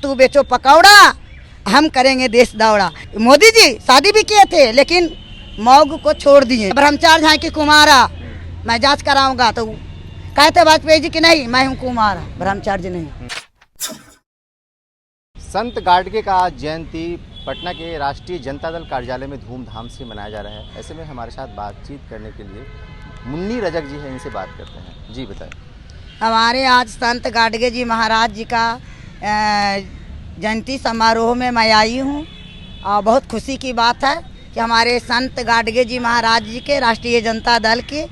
तू बेचो पकौड़ा, हम करेंगे देश दौड़ा। मोदी जी शादी भी किए थे लेकिन मौग को छोड़ दिए। ब्रह्मचार्य हैं कि कुमारा, मैं जांच कराऊंगा तो कहते वाजपेयी जी की नहीं, मैं हूँ कुमारा, ब्रह्मचार्य नहीं। संत गाडगे का आज जयंती पटना के राष्ट्रीय जनता दल कार्यालय में धूमधाम से मनाया जा रहा है। ऐसे में हमारे साथ बातचीत करने के लिए मुन्नी रजक जी हैं, इनसे बात करते हैं। जी बताएं। हमारे आज संत गाडगे जी महाराज जी का जयंती समारोह में मैं आई हूँ और बहुत खुशी की बात है कि हमारे संत गाडगे जी महाराज जी के राष्ट्रीय जनता दल के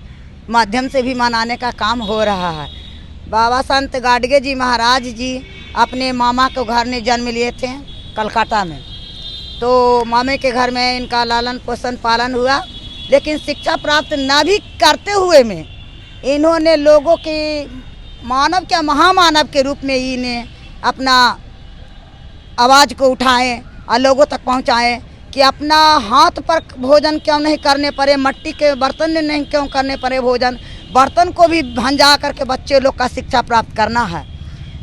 माध्यम से भी मनाने का काम हो रहा है। बाबा संत गाडगे जी महाराज जी अपने मामा के घर में जन्म लिए थे कलकत्ता में, तो मामे के घर में इनका लालन पोषण पालन हुआ, लेकिन शिक्षा प्राप्त न भी करते हुए में इन्होंने लोगों के मानव क्या महामानव के रूप में इन्हें अपना आवाज़ को उठाएं और लोगों तक पहुंचाएं कि अपना हाथ पर भोजन क्यों नहीं करने पड़े, मट्टी के बर्तन में नहीं क्यों करने पड़े भोजन, बर्तन को भी भंजा करके बच्चे लोग का शिक्षा प्राप्त करना है,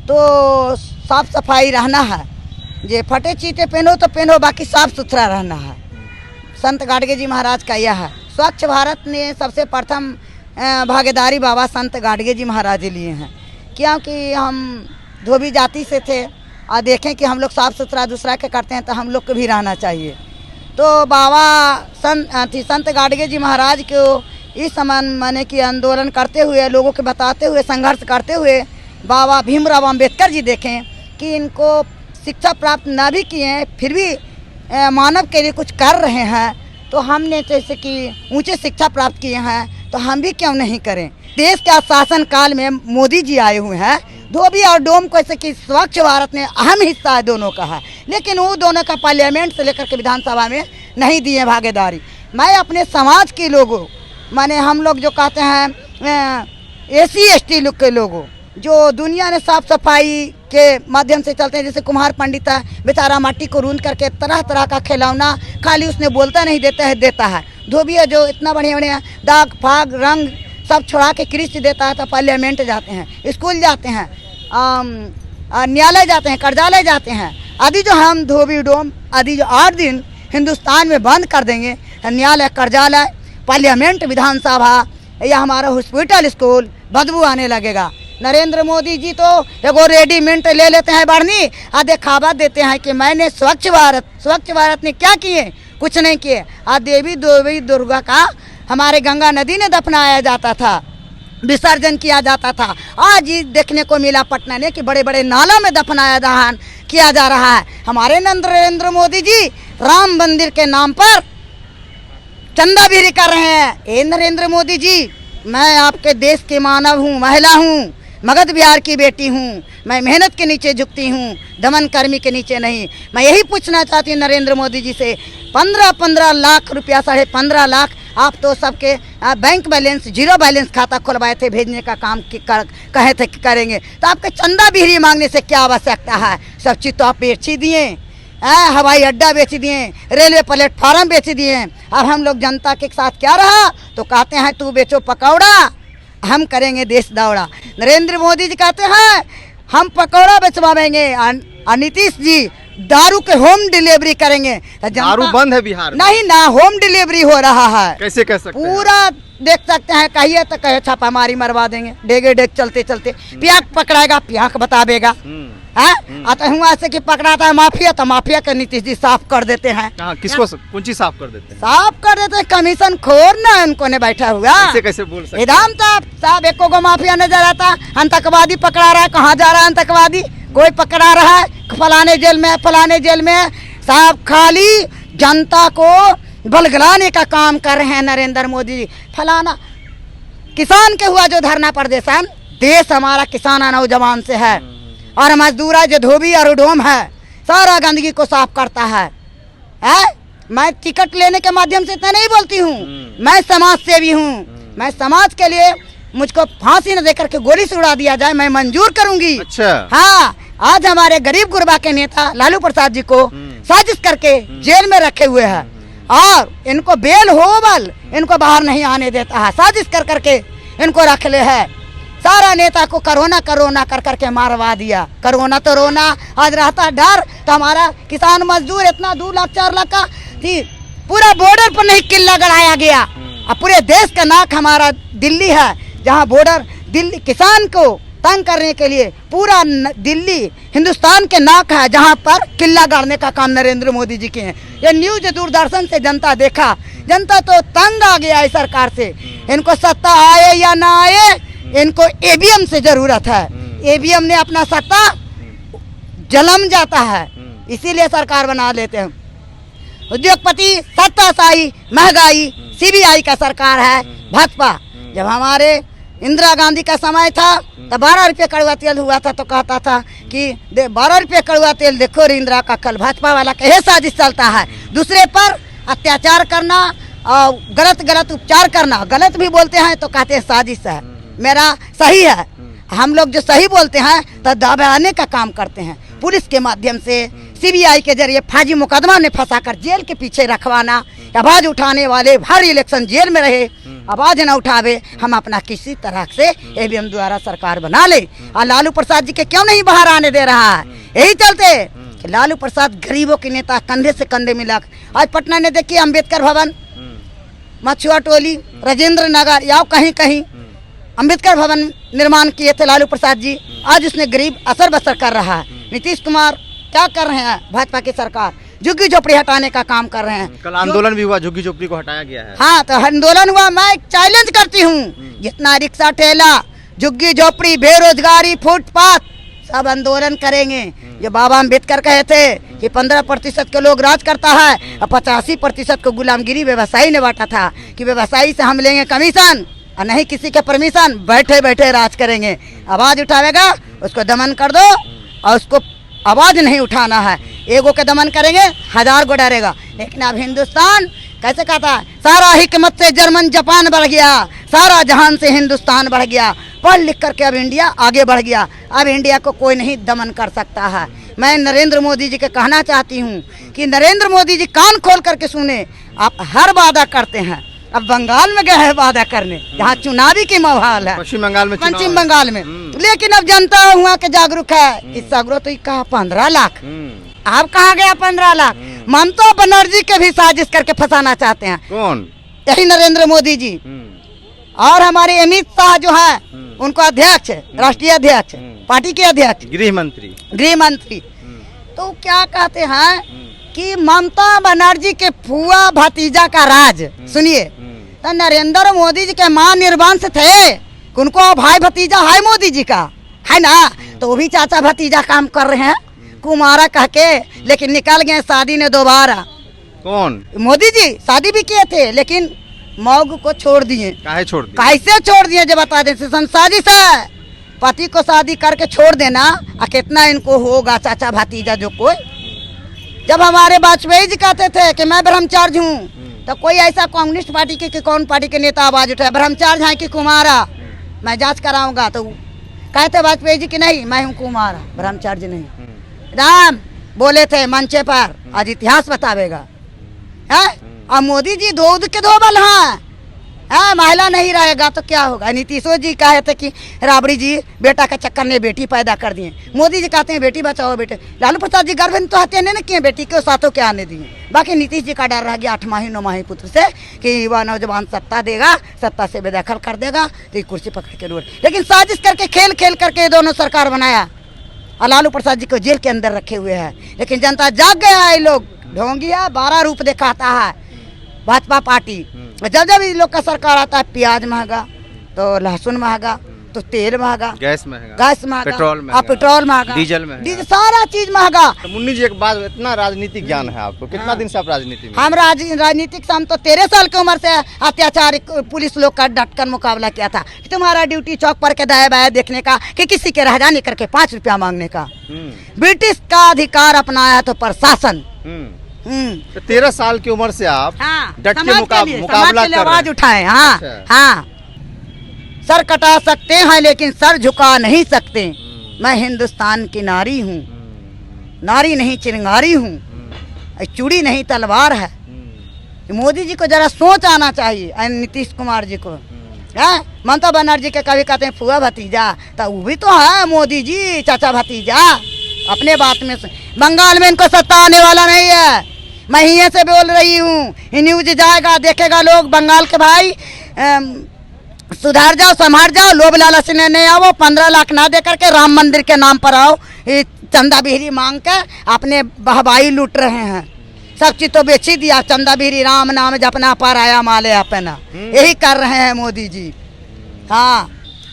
तो साफ सफाई रहना है। ये फटे चीटे पहनो तो पहनो, बाकी साफ सुथरा रहना है। संत गाडगे जी महाराज का यह है। स्वच्छ भारत ने सबसे प्रथम भागीदारी बाबा संत गाडगे जी महाराज लिए हैं, क्योंकि हम धोबी जाति से थे और देखें कि हम लोग साफ़ सुथरा दूसरा के करते हैं तो हम लोग को भी रहना चाहिए। तो बाबा संत गाडगे जी महाराज को इस समान माने कि आंदोलन करते हुए, लोगों को बताते हुए, संघर्ष करते हुए बाबा भीमराव अंबेडकर जी देखें कि इनको शिक्षा प्राप्त ना भी किए हैं फिर भी मानव के लिए कुछ कर रहे हैं, तो हमने जैसे कि ऊंचे शिक्षा प्राप्त किए हैं तो हम भी क्यों नहीं करें। देश के शासन काल में मोदी जी आए हुए हैं, धोबी और डोम को ऐसे कि स्वच्छ भारत में अहम हिस्सा है दोनों का है, लेकिन वो दोनों का पार्लियामेंट से लेकर के विधानसभा में नहीं दिए भागीदारी। मैं अपने समाज के लोगों माने हम लोग जो कहते हैं SC/ST लोग के लोगों जो दुनिया में साफ सफाई के माध्यम से चलते हैं, जैसे कुम्हार पंडित है, बेचारा माटी को रूंद करके तरह तरह का खिलौना खाली उसने बोलता नहीं देता है। धोबी है जो इतना बढ़िया बढ़िया दाग फाग रंग सब छोड़ा के कृष्ण देता है, तो पार्लियामेंट जाते हैं, स्कूल जाते हैं, न्यायालय जाते हैं, कार्यालय जाते हैं। आदि जो हम धोबी डोम आदि जो 8 दिन हिंदुस्तान में बंद कर देंगे, न्यायालय कार्यालय पार्लियामेंट विधानसभा या हमारा हॉस्पिटल स्कूल बदबू आने लगेगा। नरेंद्र मोदी जी तो एगो रेडीमेड ले लेते हैं बढ़नी और दिखावा देते हैं कि मैंने स्वच्छ भारत ने क्या किए, कुछ नहीं किए। देवी दुर्गा का हमारे गंगा नदी में दफनाया जाता था, विसर्जन किया जाता था। आज ही देखने को मिला पटना ने कि बड़े बड़े नालों में दफनाया दहन किया जा रहा है। हमारे नरेंद्र मोदी जी राम मंदिर के नाम पर चंदा भी कर रहे हैं। ए नरेंद्र मोदी जी, मैं आपके देश के मानव हूँ, महिला हूँ, मगध बिहार की बेटी हूँ, मैं मेहनत के नीचे झुकती हूँ, दमन कर्मी के नीचे नहीं। मैं यही पूछना चाहती हूँ नरेंद्र मोदी जी से, 15 लाख रुपया, 15.5 लाख आप तो सबके बैंक बैलेंस, जीरो बैलेंस खाता खुलवाए थे, भेजने का काम कहे थे कि करेंगे, तो आपके चंदा बिहरी मांगने से क्या आवश्यकता है। सब चीज़ तो आप बेच ही दिए, हवाई अड्डा बेच दिए, रेलवे प्लेटफार्म बेच दिए। अब हम लोग जनता के साथ क्या रहा, तो कहते हैं तू बेचो पकौड़ा, हम करेंगे देश दौड़ा। नरेंद्र मोदी जी कहते हैं हम पकौड़ा बेचवाएंगे, और नीतीश जी दारू के होम डिलीवरी करेंगे। दारू बंद है बिहार में? नहीं ना, होम डिलीवरी हो रहा है। कैसे कह सकते हैं? पूरा देख सकते हैं, कहिए तो कहे छापामारी मरवा देंगे, डेगे डेग चलते चलते पियाक पकड़ाएगा, पियाक बतावेगा। हुआ से कि पकड़ाता है माफिया, तो माफिया का नीतीश जी साफ कर देते हैं। किसको कौन चीज साफ कर देते हैं? साफ कर देते हैं, कमीशन खोर ना उनको ने बैठा हुआ। कैसे बोल सकते? इदाम साहब एको को माफिया नजर आता, आतंकवादी पकड़ा रहा है, कहाँ जा रहा है आतंकवादी, कोई पकड़ा रहा है फलाने जेल में साहब, खाली जनता को बलगलाने का काम कर रहे हैं नरेंद्र मोदी जी। फलाना किसान के हुआ जो धरना प्रदर्शन, देश हमारा किसान नौजवान से है, और मजदूरा जो धोबी और डोम है सारा गंदगी को साफ करता है। मैं टिकट लेने के माध्यम से इतना नहीं बोलती हूँ, मैं समाज सेवी हूँ। मैं समाज के लिए मुझको फांसी न देकर के गोली से उड़ा दिया जाए, मैं मंजूर करूंगी। अच्छा। हाँ, आज हमारे गरीब गुरबा के नेता लालू प्रसाद जी को साजिश करके जेल में रखे हुए हैं, और इनको बेल हो बल इनको बाहर नहीं आने देता है, साजिश कर करके इनको रख ले है। सारा नेता को कोरोना कोरोना कर करके मारवा दिया। कोरोना तो रोना, आज रहता डर। तो हमारा किसान मजदूर इतना 2 लाख 4 लाख का थी, पूरा बॉर्डर पर नहीं किला गड़ाया गया। अब पूरे देश का नाक हमारा दिल्ली है, जहाँ बॉर्डर दिल्ली किसान को तंग करने के लिए पूरा दिल्ली हिंदुस्तान के नाक है, जहाँ पर किला गाड़ने का काम नरेंद्र मोदी जी के हैं। ये न्यूज दूरदर्शन से जनता देखा, जनता तो तंग आ गया है सरकार से। इनको सत्ता आए या ना आए, इनको ईवीएम से जरूरत है। ईवीएम ने अपना सत्ता जलम जाता है, इसीलिए सरकार बना लेते हैं। उद्योगपति, सत्ताशाही, महंगाई, सीबीआई का सरकार है भाजपा। जब हमारे इंदिरा गांधी का समय था तो 12 रुपये कड़वा तेल हुआ था, तो कहता था कि 12 रुपये कड़वा तेल देखो रे इंदिरा का, कल भाजपा वाला का यह साजिश चलता है। दूसरे पर अत्याचार करना और गलत उपचार करना, गलत भी बोलते हैं तो कहते हैं साजिश है, मेरा सही है। हम लोग जो सही बोलते हैं तो दबाने का काम करते हैं। पुलिस के माध्यम से, सीबीआई के जरिए फर्जी मुकदमा ने फंसाकर जेल के पीछे रखवाना। आवाज उठाने वाले हर इलेक्शन जेल में रहे, आवाज न उठावे। हम अपना किसी तरह से ईवीएम द्वारा सरकार बना ले। और लालू प्रसाद जी के क्यों नहीं बाहर आने दे रहा है? यही चलते कि लालू प्रसाद गरीबों के नेता, कंधे से कंधे मिला। आज पटना ने देखिए अम्बेडकर भवन, मछुआ टोली, राजेंद्र नगर या कहीं कहीं अम्बेडकर भवन निर्माण किए थे लालू प्रसाद जी। आज उसने गरीब असर बसर कर रहा है। नीतीश कुमार क्या कर रहे हैं? भाजपा की सरकार झुग्गी झोपड़ी हटाने का काम कर रहे हैं। कल आंदोलन भी हुआ, झुग्गी झोपड़ी को हटाया गया है। हाँ, तो आंदोलन हुआ। मैं चैलेंज करती हूँ, जितना रिक्शा ठेला, झुग्गी झोपड़ी, बेरोजगारी, फुटपाथ, सब आंदोलन करेंगे। जो बाबा अम्बेडकर कहे थे कि 15% के लोग राज करता है और 85% को गुलामगिरी व्यवसायी ने बांटा था, कि व्यवसायी से हम लेंगे कमीशन और नहीं किसी के परमिशन, बैठे बैठे राज करेंगे। आवाज उठावेगा उसको दमन कर दो, और उसको आवाज नहीं उठाना है। एगो के दमन करेंगे, 1000 को डरेगा। लेकिन अब हिंदुस्तान कैसे कहता है, सारा हिकमत से जर्मन जापान बढ़ गया, सारा जहान से हिंदुस्तान बढ़ गया। पढ़ लिख करके अब इंडिया आगे बढ़ गया। अब इंडिया को कोई नहीं दमन कर सकता है। मैं नरेंद्र मोदी जी के कहना चाहती हूँ कि नरेंद्र मोदी जी कान खोल करके सुने। आप हर वादा करते हैं, अब बंगाल में गए हैं वादा करने, जहाँ चुनावी की माहौल है, पश्चिम बंगाल में लेकिन अब जनता हुआ के जागरूक है। इस जागरूक तो कहा 15 लाख, अब कहा गया 15 लाख। ममता बनर्जी के भी साजिश करके फंसाना चाहते हैं। कौन? यही नरेंद्र मोदी जी। और हमारे अमित शाह जो है, उनको अध्यक्ष, राष्ट्रीय अध्यक्ष, पार्टी के अध्यक्ष, गृह मंत्री। तो क्या कहते हैं कि ममता बनर्जी के फुआ भतीजा का राज। सुनिए, तो नरेंद्र मोदी जी के मां निर्वंश थे, उनको भाई भतीजा है मोदी जी का, है ना? तो वो भी चाचा भतीजा काम कर रहे हैं कुमारा कह के, लेकिन निकल गए शादी ने दोबारा। कौन? मोदी जी शादी भी किए थे, लेकिन मौग को छोड़ दिए। काहे छोड़ दिए? कैसे छोड़ दिए जब बता दें। साजिश है, पति को शादी करके छोड़ देना। कितना इनको होगा चाचा भतीजा जो कोई। जब हमारे वाजपेयी जी कहते थे कि मैं ब्रह्मचार्य हूँ, तो कोई ऐसा कम्युनिस्ट पार्टी के कि कौन पार्टी के नेता आवाज उठाया ब्रह्मचार्य है कि कुमारा, मैं जांच कराऊंगा। तो कहते वाजपेयी जी कि नहीं, मैं हूँ कुमारा, ब्रह्मचार्य नहीं। राम बोले थे मंचे पर, आज इतिहास बतावेगा है। और मोदी जी दूध के धोबल हैं, महिला नहीं रहेगा तो क्या होगा। नीतीशो जी कहे थे कि राबड़ी जी बेटा के चक्कर में बेटी पैदा कर दिए। मोदी जी कहते हैं बेटी बचाओ बेटे। लालू प्रसाद जी गर्भ तो हत्या नहीं किए, बेटी के साथों के आने दिए। बाकी नीतीश जी का डर रह गया 8 9 माही पुत्र से कि युवा नौजवान सत्ता देगा, सत्ता से बेदखल कर देगा तो ये कुर्सी पकड़ के रोड। लेकिन साजिश करके खेल खेल करके दोनों सरकार बनाया और लालू प्रसाद जी को जेल के अंदर रखे हुए हैं। लेकिन जनता जाग गया है। लोग ढोंगिया 12 रूप दिखाता है भाजपा पार्टी। जब जब इन लोग का सरकार आता है, प्याज महंगा, तो लहसुन महंगा, तो तेल महंगा, गैस महंगा, पेट्रोल महंगा, डीजल महंगा, सारा चीज महंगा। तो मुन्नी जी एक बात, इतना राजनीतिक ज्ञान है आपको, कितना दिन से आप राजनीति में? हम राजनीतिक से हम तो 13 साल की उम्र से अत्याचार पुलिस लोग का डटकर मुकाबला किया था। कि तुम्हारा ड्यूटी चौक पर के दाएं बाएं देखने का, कि किसी के रहजानी करके 5 रुपया मांगने का। ब्रिटिश का अधिकार अपनाया तो प्रशासन। 13 साल की उम्र से आप डट के मुकाबला कर आवाज उठाए। हाँ, सर कटा सकते हैं लेकिन सर झुका नहीं सकते। मैं हिंदुस्तान की नारी हूँ, नारी नहीं चिंगारी हूँ, चूड़ी नहीं तलवार है। मोदी जी को जरा सोच आना चाहिए, नीतीश कुमार जी को। है। ममता बनर्जी के कभी कहते हैं फुआ भतीजा, तो वो भी तो है मोदी जी चाचा भतीजा। अपने बात में बंगाल में इनको सत्ता आने वाला नहीं है। मैं यहीं से बोल रही हूँ, न्यूज जाएगा देखेगा लोग बंगाल के भाई, सुधार जाओ संभार जाओ, लोभ लालच ने नहीं आओ, 15 लाख ना दे करके राम मंदिर के नाम पर आओ, ये चंदा बिहरी मांग के अपने बहबाई लूट रहे हैं। सब चीज तो बेच ही दिया, चंदा बिहरी राम नाम जपना पर आया माले अपना, यही कर रहे हैं मोदी जी। हाँ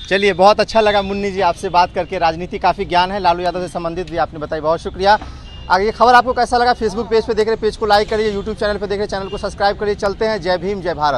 चलिए, बहुत अच्छा लगा मुन्नी जी आपसे बात करके। राजनीति काफ़ी ज्ञान है, लालू यादव से संबंधित भी आपने बताई, बहुत शुक्रिया। आगे ये खबर आपको कैसा लगा? फेसबुक पेज पे देख रहे पेज को लाइक करिए, यूट्यूब चैनल पे देख रहे चैनल को सब्सक्राइब करिए। चलते हैं, जय भीम जय भारत।